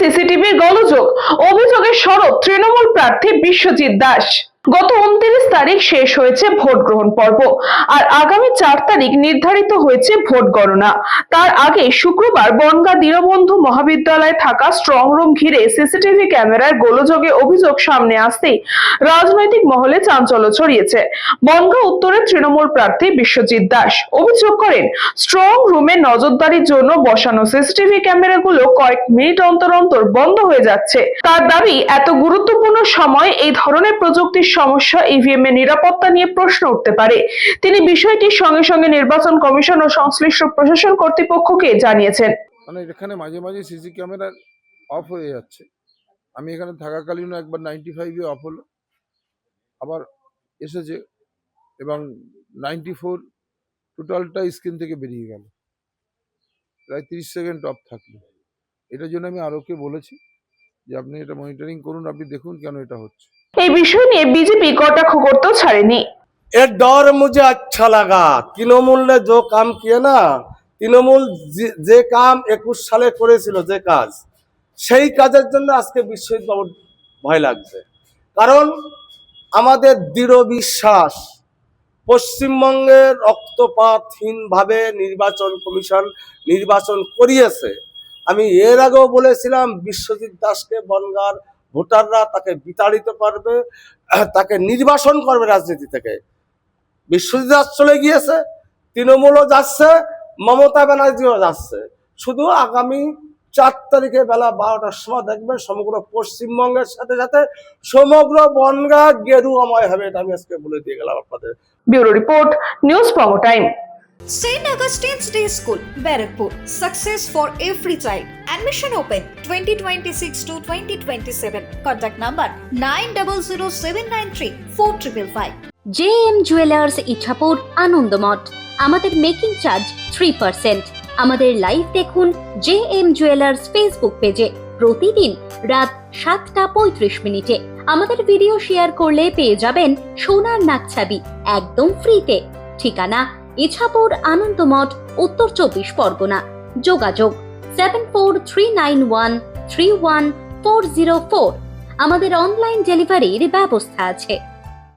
সিসিটিভির গোলযোগ, অভিযোগে সরব তৃণমূল প্রার্থী বিশ্বজিৎ দাস। গত 29 তারিখ শেষ হয়েছে ভোট গ্রহণ পর্ব, আর আগামী 4 তারিখ নির্ধারিত হয়েছে ভোট গণনা। তার আগে শুক্রবার বনগাঁ দীনবন্ধু মহাবিদ্যালয়ে থাকা স্ট্রং রুম ঘিরে সিসিটিভি ক্যামেরার গোলযোগে অভিযোগ সামনে আসতেই রাজনৈতিক মহলে চাঞ্চল্য ছড়িয়েছে। বনগাঁ উত্তরের তৃণমূল প্রার্থী বিশ্বজিৎ দাস অভিযোগ করেন, স্ট্রং রুমে নজরদারির জন্য বসানো সিসিটিভি ক্যামেরাগুলো কয়েক মিনিট অন্তর অন্তর বন্ধ হয়ে যাচ্ছে। তার দাবি, এত গুরুত্বপূর্ণ সময় এই ধরনের প্রযুক্তির সমস্যা ইভিএম এর নিরাপত্তা নিয়ে প্রশ্ন উঠতে পারে। তিনি বিষয়টি সঙ্গে সঙ্গে নির্বাচন কমিশন ও সংশ্লিষ্ট প্রশাসন কর্তৃপক্ষকে জানিয়েছেন। মানে এখানে মাঝে মাঝে সিসি ক্যামেরা অফ হয়ে যাচ্ছে। আমি এখানে থাকাকালীনও একবার 95-এ অফ হলো, আবার এসেছে, এবং 94 টোটালটা স্ক্রিন থেকে বেরিয়ে গেল, প্রায় 30 সেকেন্ড অফ থাকলো। এটার জন্য আমি আরোকে বলেছি যে আপনি এটা মনিটরিং করুন, আপনি দেখুন কেন এটা হচ্ছে। এই বিষয় নিয়ে বিজেপি কটাক্ষ করতেও ছাড়েনি। ये डर मुझे अच्छा लगा। तृणमूल ने जो काम किया ना, তৃণমূল যে কাম 21 সালে করেছিল, যে কাজ, সেই কাজের জন্য আজকে বিশ্বজিৎ বাবুর ভয় লাগছে। কারণ আমাদের দৃঢ় বিশ্বাস, পশ্চিমবঙ্গে রক্তপাতহীনভাবে নির্বাচন কমিশন নির্বাচন করিয়েছে। আমি এর আগেও বলেছিলাম, বিশ্বজিৎ দাসকে বনগাঁর ভোটাররা তাকে বিতাড়িত করবে, তাকে নির্বাসন করবে রাজনীতি থেকে। বিশ্বজিৎ দাস চলে গিয়েছে, তৃণমূলও যাচ্ছে, মমতা ব্যানার্জিও যাচ্ছে। শুধু আগামী 4 তারিখে বেলা 12টার সময় দেখবেন সমগ্র পশ্চিমবঙ্গের সাথে সাথে সমগ্র বনগাঁ গেরুয়াময় হবে। এটা আমি আজকে বলে দিয়ে গেলাম আপনাদের। Bureau report, news promo time. St. Augustine's Day School, Barrackpur. Success for every child. Admission open 2026 to 2027. Contact number 9007934555. JM Jewellers Ichapur Anandamath. আমাদের মেকিং চার্জ 3%। আমাদের লাইভ দেখুন JM জুয়েলার্স ফেসবুক পেজে প্রতিদিন রাত 7:35 আমাদের ভিডিও শেয়ার করলে পেয়ে যাবেন সোনার নাকছাবি একদম ফ্রিতে। ঠিকানা ইছাপুর আনন্দমঠ, উত্তর 24 পরগনা। যোগাযোগ 7439131404। আমাদের অনলাইন ডেলিভারির ব্যবস্থা আছে।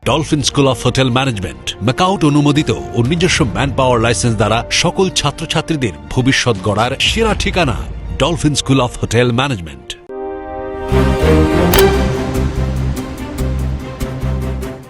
Dolphin school of hotel management MAKAUT অনুমোদিত ও নিজস্ব ম্যান পাওয়ার লাইসেন্স দ্বারা সকল ছাত্রছাত্রীদের ভবিষ্যৎ গড়ার সেরা ঠিকানা dolphin school of hotel management.